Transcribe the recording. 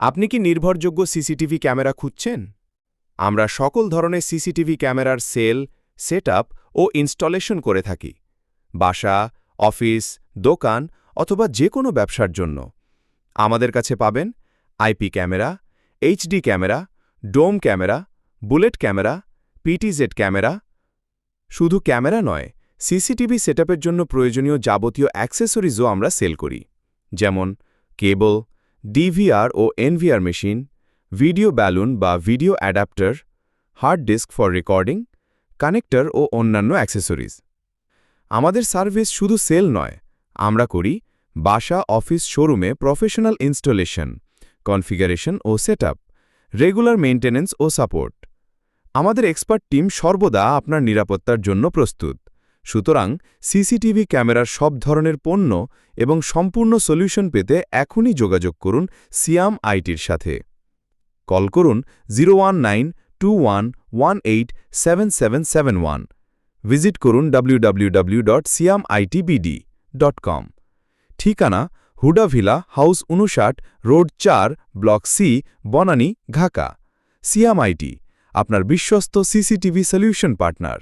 আপনি কি নির্ভরযোগ্য সিসিটিভি ক্যামেরা খুঁজছেন? আমরা সকল ধরনের সিসিটিভি ক্যামেরার সেল, সেটআপ ও ইনস্টলেশন করে থাকি। বাসা, অফিস, দোকান অথবা যে কোনো ব্যবসার জন্য। আমাদের কাছে পাবেন IP camera, HD camera, dome camera, bullet camera, PTZ camera. শুধু ক্যামেরা নয়, সিসিটিভি সেটআপের জন্য প্রয়োজনীয় যাবতীয় অ্যাক্সেসরিজও আমরা সেল করি, যেমন কেবল, ডিভিআর ও এনভিআর মেশিন, ভিডিও ব্যালুন বা video adapter, hard disk for recording, connector ও অন্যান্য অ্যাক্সেসরিজ। আমাদের সার্ভিস শুধু সেল নয়, আমরা করি বাসা, অফিস, শোরুমে প্রফেশনাল ইনস্টলেশন, কনফিগারেশন ও সেটআপ, রেগুলার মেইনটেন্যান্স ও সাপোর্ট। আমাদের এক্সপার্ট টিম সর্বদা আপনার নিরাপত্তার জন্য প্রস্তুত। সুতরাং সিসিটিভি ক্যামেরার সব ধরনের পণ্য এবং সম্পূর্ণ সলিউশন পেতে এখনই যোগাযোগ করুন সিয়াম আইটির সাথে। কল করুন 01921187771। ভিজিট করুন www.siamITBD.com। ঠিকানা Huda villa, house 59, road 4, block C, Banani, Dhaka. Siam IT, আপনার বিশ্বস্ত সিসিটিভি সলিউশন পার্টনার।